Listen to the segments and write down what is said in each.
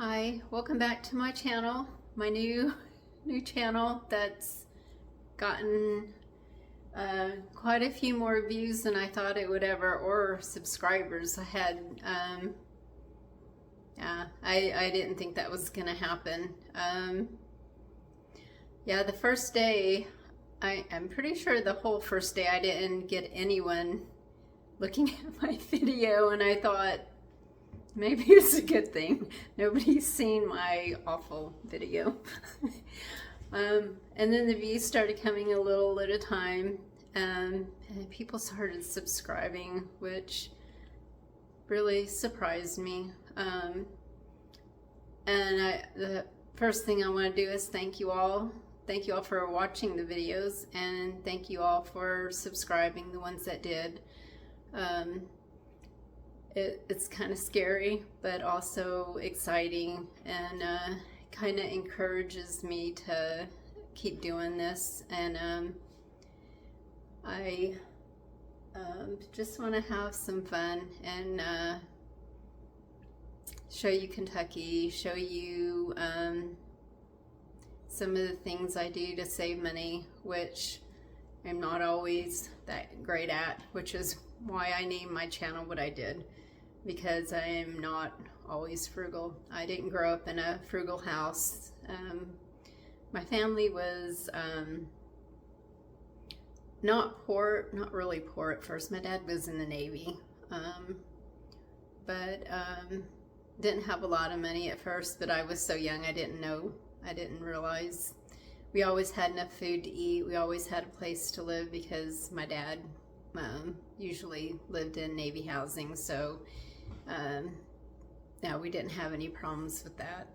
Hi, welcome back to my channel, my new channel that's gotten quite a few more views than I thought it would ever, or subscribers. I didn't think that was gonna happen. Yeah, the first day, I'm pretty sure the whole first day I didn't get anyone looking at my video, and I thought, maybe it's a good thing. Nobody's seen my awful video. And then the views started coming a little at a time, and people started subscribing, which really surprised me. The first thing I want to do is thank you all. Thank you all for watching the videos, and thank you all for subscribing, the ones that did. It's kind of scary, but also exciting, and kind of encourages me to keep doing this. And I just want to have some fun and show you Kentucky, show you some of the things I do to save money, which I'm not always that great at, which is why I named my channel what I did, because I am not always frugal. I didn't grow up in a frugal house. My family was not poor, not really poor at first. My dad was in the Navy, but didn't have a lot of money at first, but I was so young I didn't know. I didn't realize. We always had enough food to eat. We always had a place to live because my dad usually lived in Navy housing, so no, we didn't have any problems with that.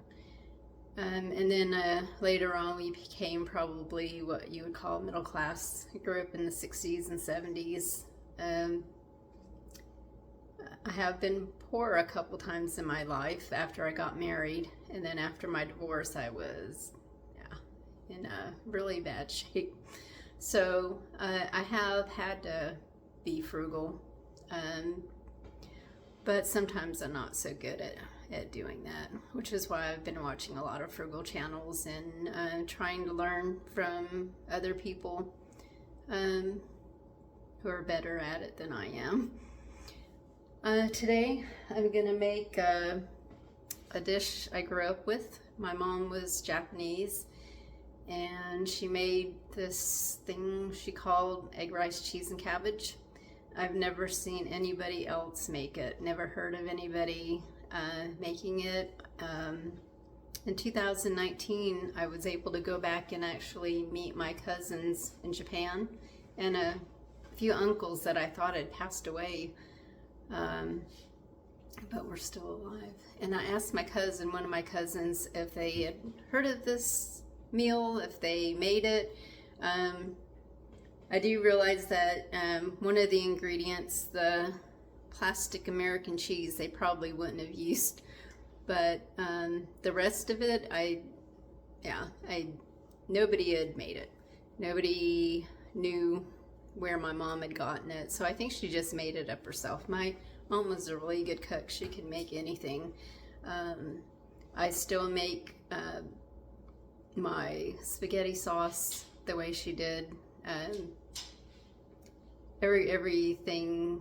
And then later on we became probably what you would call middle class. I grew up in the 60s and 70s. I have been poor a couple times in my life after I got married, and then after my divorce I was in a really bad shape. So I have had to be frugal, but sometimes I'm not so good at doing that, which is why I've been watching a lot of frugal channels and trying to learn from other people who are better at it than I am. Today I'm gonna make a dish I grew up with. My mom was Japanese, and she made this thing she called egg, rice, cheese, and cabbage. I've never seen anybody else make it, never heard of anybody making it. In 2019, I was able to go back and actually meet my cousins in Japan and a few uncles that I thought had passed away, but were still alive. And I asked one of my cousins, if they had heard of this meal, if they made it. I do realize that one of the ingredients, the plastic American cheese, they probably wouldn't have used, but the rest of it, nobody had made it. Nobody knew where my mom had gotten it, so I think she just made it up herself. My mom was a really good cook. She could make anything. I still make my spaghetti sauce the way she did. Everything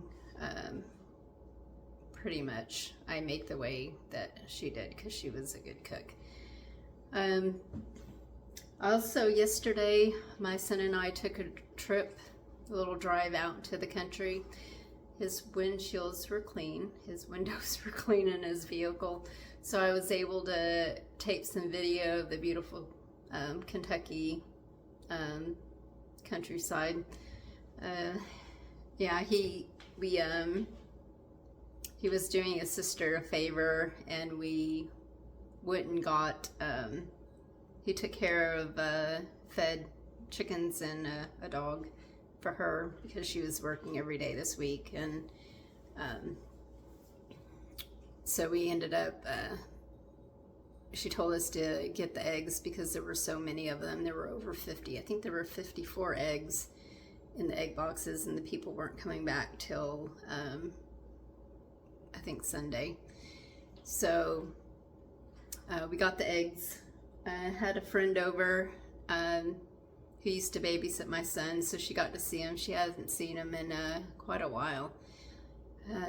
pretty much I make the way that she did, because she was a good cook. Also yesterday my son and I took a trip, a little drive out into the country. His windshields were clean, his windows were clean in his vehicle, so I was able to tape some video of the beautiful Kentucky countryside. He was doing his sister a favor, and we went and got, he took care of fed chickens and a dog for her, because she was working every day this week. And so we ended up, she told us to get the eggs because there were so many of them. There were over 50. I think there were 54 eggs in the egg boxes, and the people weren't coming back till I think Sunday. So We got the eggs. I had a friend over who used to babysit my son, so she got to see him. She hasn't seen him in quite a while.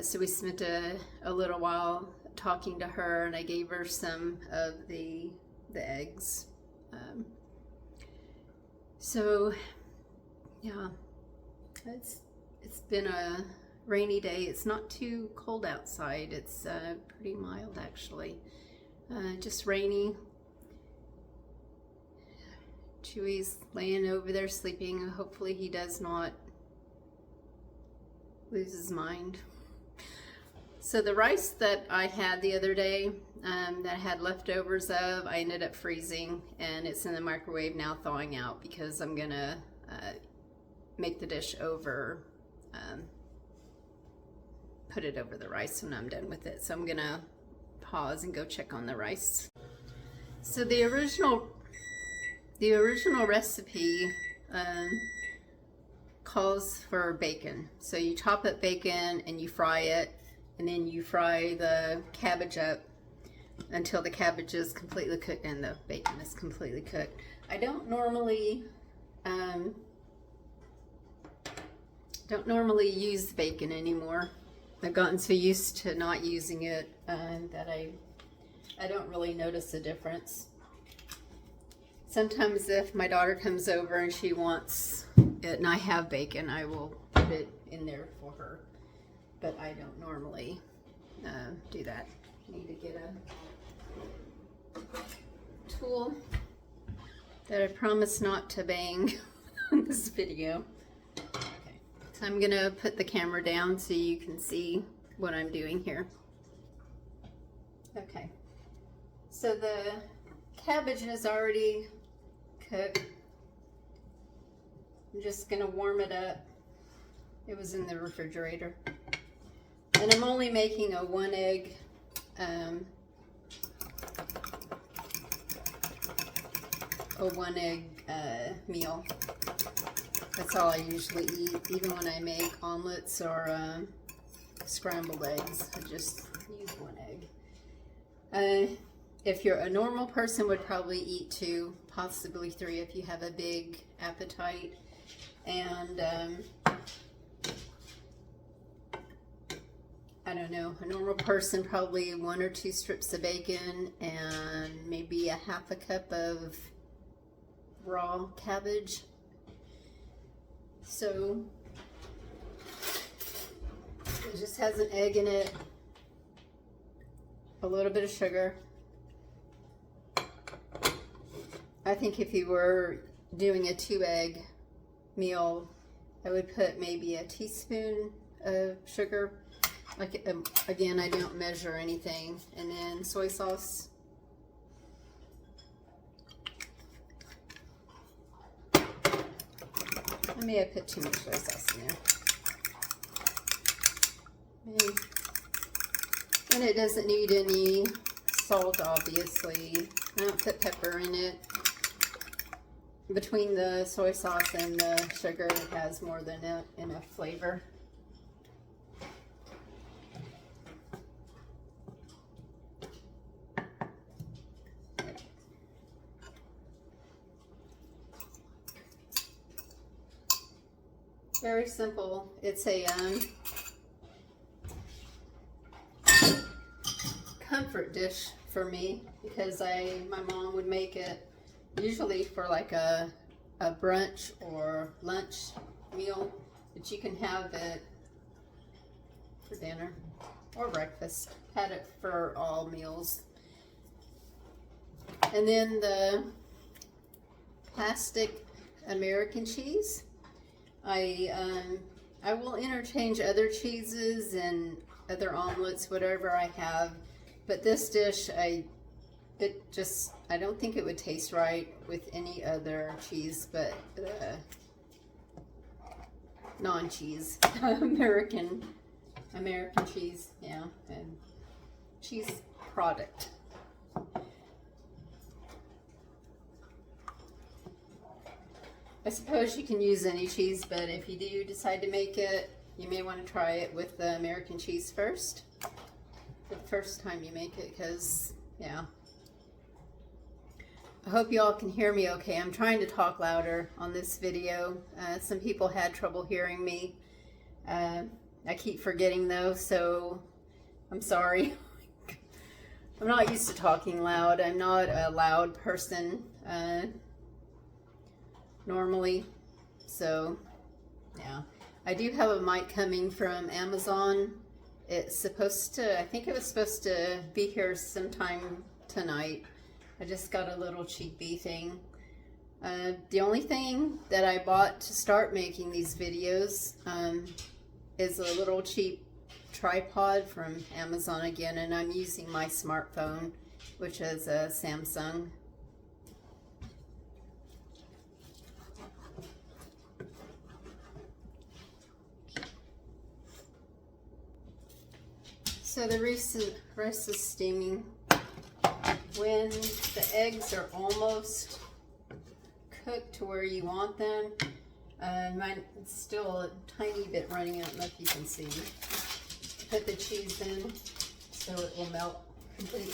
So we spent a little while talking to her, and I gave her some of the eggs. So yeah, it's been a rainy day. It's not too cold outside. It's pretty mild actually. Just rainy. Chewy's laying over there sleeping. Hopefully he does not lose his mind. So the rice that I had the other day, that I had leftovers of, I ended up freezing, and it's in the microwave now thawing out because I'm gonna make the dish over, put it over the rice when I'm done with it. So I'm gonna pause and go check on the rice. So the original recipe calls for bacon. So you chop up bacon and you fry it, and then you fry the cabbage up until the cabbage is completely cooked and the bacon is completely cooked. I don't normally use bacon anymore. I've gotten so used to not using it that I don't really notice a difference. Sometimes if my daughter comes over and she wants it and I have bacon, I will put it in there for her. But I don't normally do that. I need to get a tool that I promise not to bang on this video. Okay, so I'm gonna put the camera down so you can see what I'm doing here. Okay, so the cabbage is already cooked. I'm just gonna warm it up. It was in the refrigerator. And I'm only making a one egg meal. That's all I usually eat, even when I make omelets or scrambled eggs. I just use one egg. If you're a normal person, would probably eat 2, possibly 3 if you have a big appetite. And I don't know, a normal person probably 1 or 2 strips of bacon and maybe a half a cup of raw cabbage. So it just has an egg in it, a little bit of sugar. I think if you were doing a 2-egg meal, I would put maybe a teaspoon of sugar. Like, again, I don't measure anything. And then soy sauce. I may have put too much soy sauce in there. And it doesn't need any salt, obviously. I don't put pepper in it. Between the soy sauce and the sugar, it has more than enough flavor. Very simple. It's a comfort dish for me because my mom would make it usually for like a brunch or lunch meal, but you can have it for dinner or breakfast. Had it for all meals. And then the plastic American cheese. I will interchange other cheeses and other omelets, whatever I have, but this dish, I don't think it would taste right with any other cheese, but non-cheese, American cheese, yeah, and cheese product. I suppose you can use any cheese, but if you do decide to make it, you may want to try it with the American cheese first. The first time you make it, because, yeah, I hope you all can hear me okay. I'm trying to talk louder on this video. Some people had trouble hearing me. I keep forgetting though, so I'm sorry. I'm not used to talking loud. I'm not a loud person normally. So yeah, I do have a mic coming from Amazon. It's supposed to, I think it was supposed to be here sometime tonight. I just got a little cheapy thing. The only thing that I bought to start making these videos is a little cheap tripod from Amazon again, and I'm using my smartphone, which is a Samsung. So the rice is steaming. When the eggs are almost cooked to where you want them, mine is still a tiny bit running. I don't know if you can see. Put the cheese in so it will melt completely.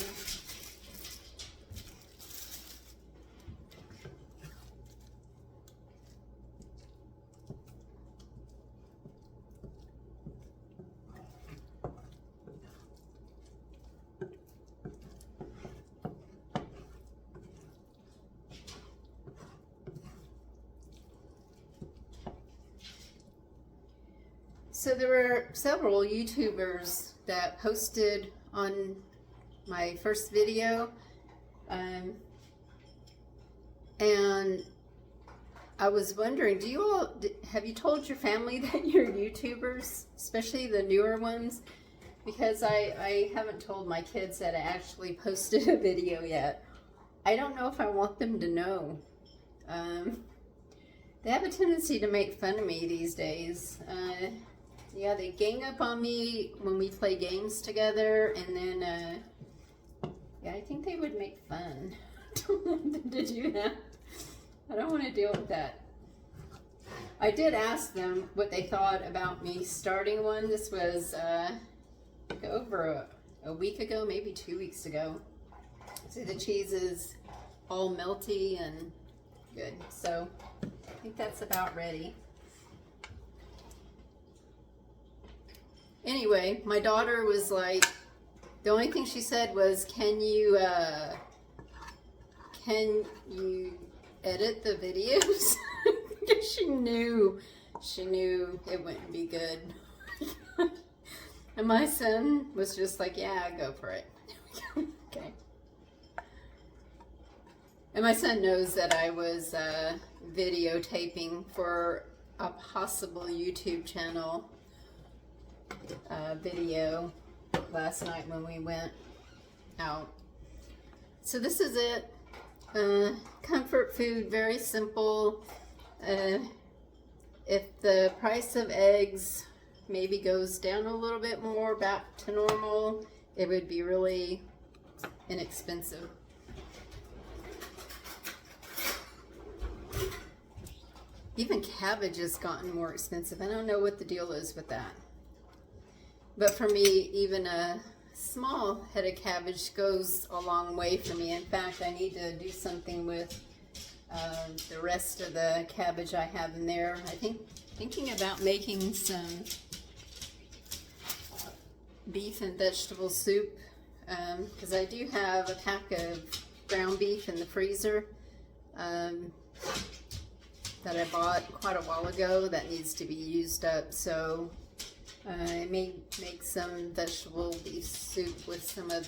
So there were several YouTubers that posted on my first video, and I was wondering, have you told your family that you're YouTubers, especially the newer ones? Because I haven't told my kids that I actually posted a video yet. I don't know if I want them to know. They have a tendency to make fun of me these days. Yeah, they gang up on me when we play games together, and then, yeah, I think they would make fun. I don't want them to do that. I don't want to deal with that. I did ask them what they thought about me starting one. This was over a week ago, maybe 2 weeks ago. See, the cheese is all melty and good. So I think that's about ready. Anyway, my daughter was like, the only thing she said was, can you edit the videos? Because she knew it wouldn't be good. And my son was just like, yeah, go for it. Okay. And my son knows that I was videotaping for a possible YouTube channel video last night when we went out. So this is it. Comfort food, very simple. If the price of eggs maybe goes down a little bit more back to normal, it would be really inexpensive. Even cabbage has gotten more expensive. I don't know what the deal is with that. But for me, even a small head of cabbage goes a long way for me. In fact, I need to do something with the rest of the cabbage I have in there. Thinking about making some beef and vegetable soup, because I do have a pack of ground beef in the freezer that I bought quite a while ago that needs to be used up. So I may make some vegetable beef soup with some of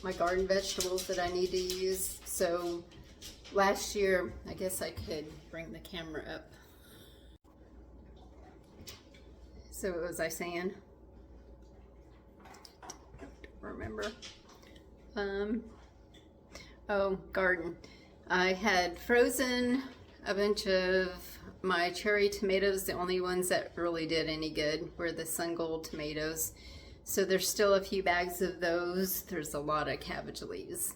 my garden vegetables that I need to use. So last year, I guess I could bring the camera up. So what was I saying? Don't remember. Oh, garden. I had frozen a bunch of my cherry tomatoes. The only ones that really did any good were the Sun Gold tomatoes. So there's still a few bags of those. There's a lot of cabbage leaves.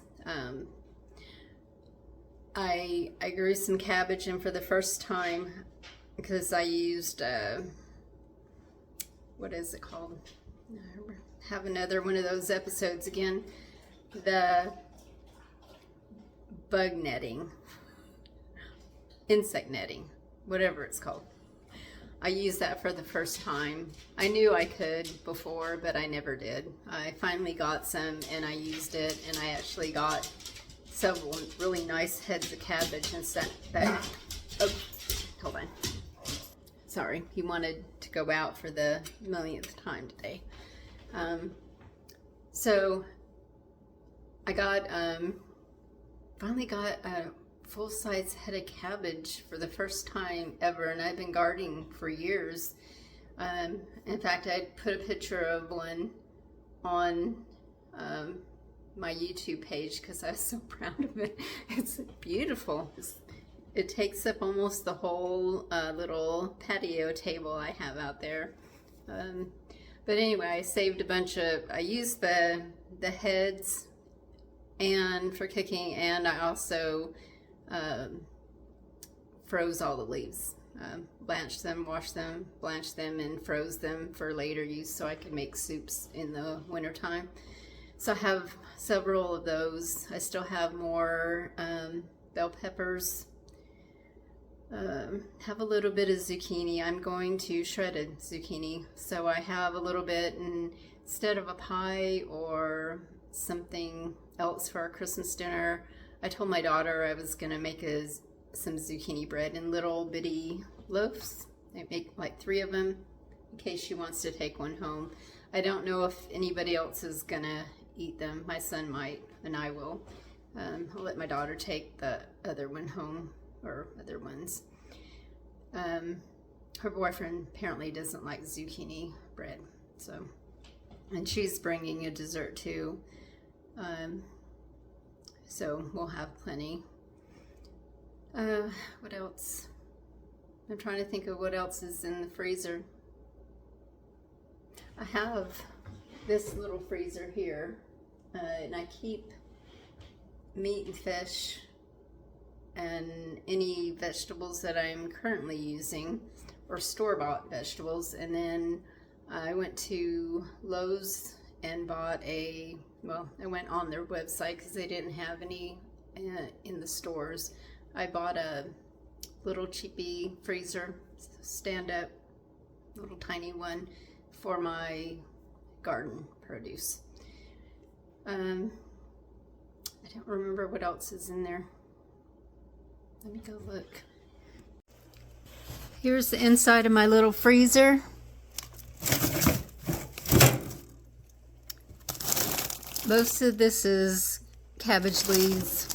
I grew some cabbage, and for the first time, because I used, what is it called? Have another one of those episodes again. The bug netting, insect netting, whatever it's called. I used that for the first time. I knew I could before, but I never did. I finally got some and I used it, and I actually got several really nice heads of cabbage and set that. Oh, hold on. Sorry, he wanted to go out for the millionth time today. So I got finally got a full-size head of cabbage for the first time ever, and I've been gardening for years. In fact, I put a picture of one on my YouTube page because I was so proud of it. It's beautiful. It takes up almost the whole little patio table I have out there. But anyway, I saved a bunch of, I used the heads and for cooking, and I also froze all the leaves. Blanched them, washed them, blanched them, and froze them for later use so I could make soups in the wintertime. So I have several of those. I still have more bell peppers. Have a little bit of zucchini. I'm going to shredded zucchini. So I have a little bit, and instead of a pie or something else for our Christmas dinner, I told my daughter I was going to make some zucchini bread in little bitty loaves. I make like 3 of them in case she wants to take one home. I don't know if anybody else is going to eat them. My son might, and I will. I'll let my daughter take the other one home, or other ones. Her boyfriend apparently doesn't like zucchini bread, so, and she's bringing a dessert too. So we'll have plenty. What else? I'm trying to think of what else is in the freezer. I have this little freezer here, and I keep meat and fish and any vegetables that I'm currently using, or store-bought vegetables. And then I went to Lowe's and bought I went on their website because they didn't have any in the stores. I bought a little cheapy freezer, stand-up, little tiny one for my garden produce. I don't remember what else is in there. Let me go look. Here's the inside of my little freezer. Most of this is cabbage leaves.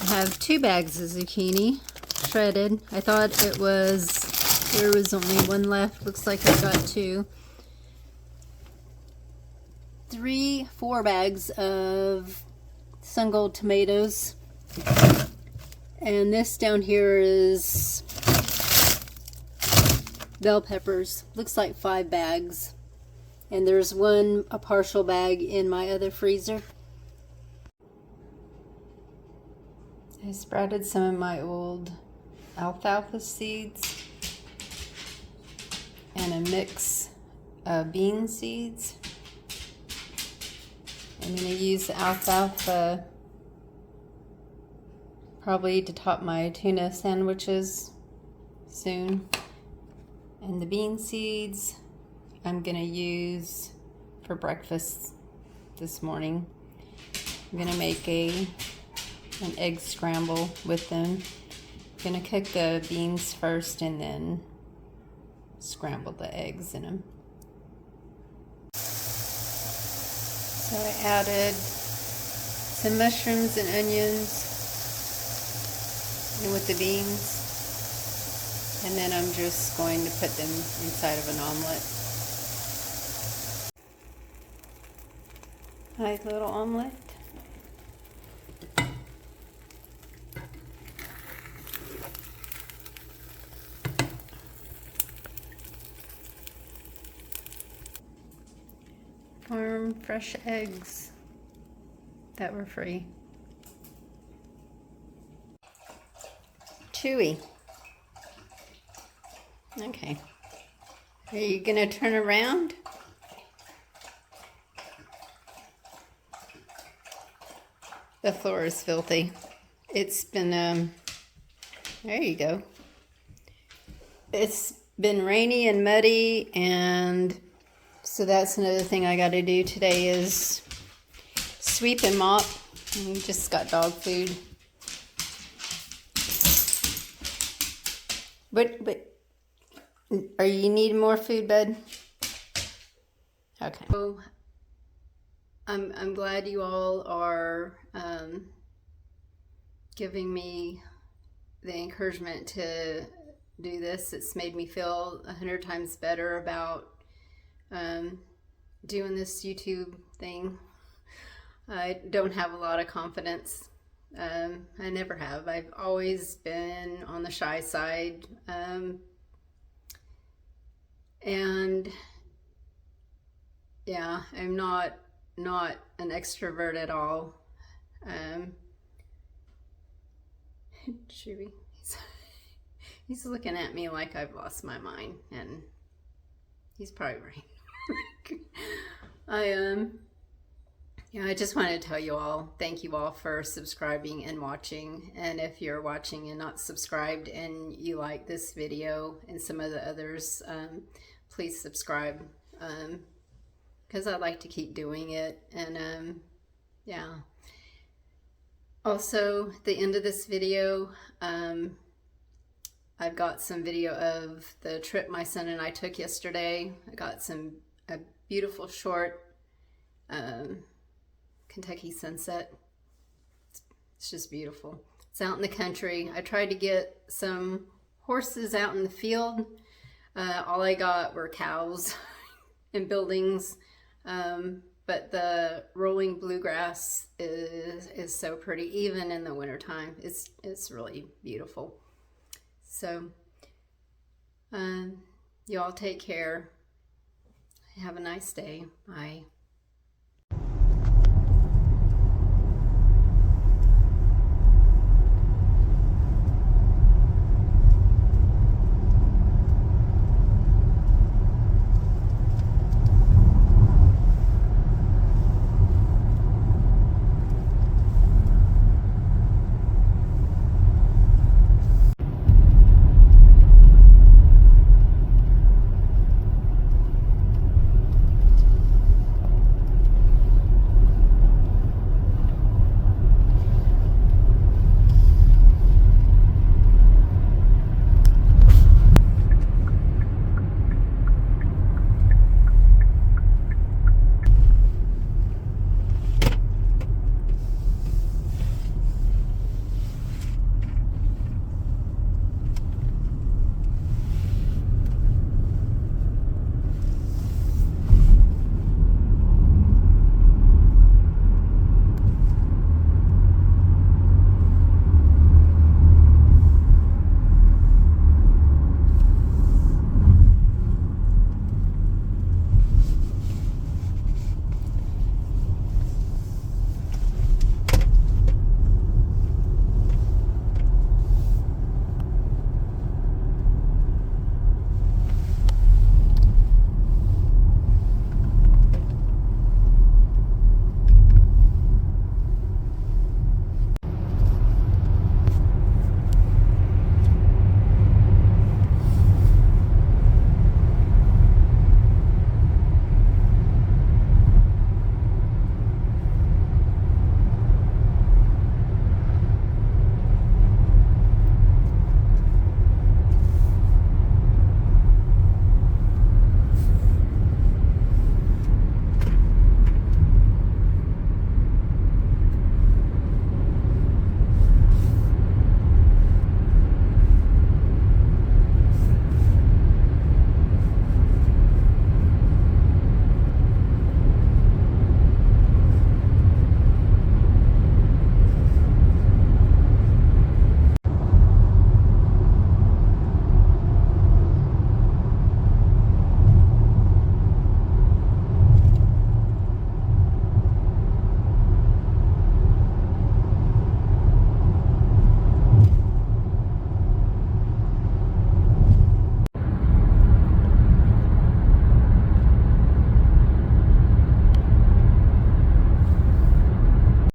I have 2 bags of zucchini, shredded. I thought there was only 1 left. Looks like I got 2. 4 bags of sun-gold tomatoes. And this down here is bell peppers. Looks like 5 bags. And there's a partial bag in my other freezer. I sprouted some of my old alfalfa seeds and a mix of bean seeds. I'm going to use the alfalfa probably to top my tuna sandwiches soon. And the bean seeds I'm going to use for breakfast this morning. I'm going to make an egg scramble with them. I'm going to cook the beans first and then scramble the eggs in them. So I added some mushrooms and onions with the beans, and then I'm just going to put them inside of an omelet. Nice little omelet. Farm fresh eggs that were free. Chewy. Okay. Are you gonna turn around? The floor is filthy. It's been, there you go. It's been rainy and muddy, and so that's another thing I got to do today is sweep and mop. And just got dog food. But, are you needing more food, bud? Okay. So, I'm glad you all are giving me the encouragement to do this. It's made me feel 100 times better about doing this YouTube thing. I don't have a lot of confidence. I never have. I've always been on the shy side. And yeah, I'm not an extrovert at all. Chewy, he's looking at me like I've lost my mind, and he's probably right. Yeah, I just wanted to tell you all, thank you all for subscribing and watching. And if you're watching and not subscribed and you like this video and some of the others, please subscribe, because I like to keep doing it. And yeah. Also, at the end of this video, I've got some video of the trip my son and I took yesterday. I got a beautiful short Kentucky sunset. It's just beautiful. It's out in the country. I tried to get some horses out in the field. All I got were cows and buildings. But the rolling bluegrass is so pretty, even in the wintertime. It's really beautiful. So, you all take care. Have a nice day. Bye.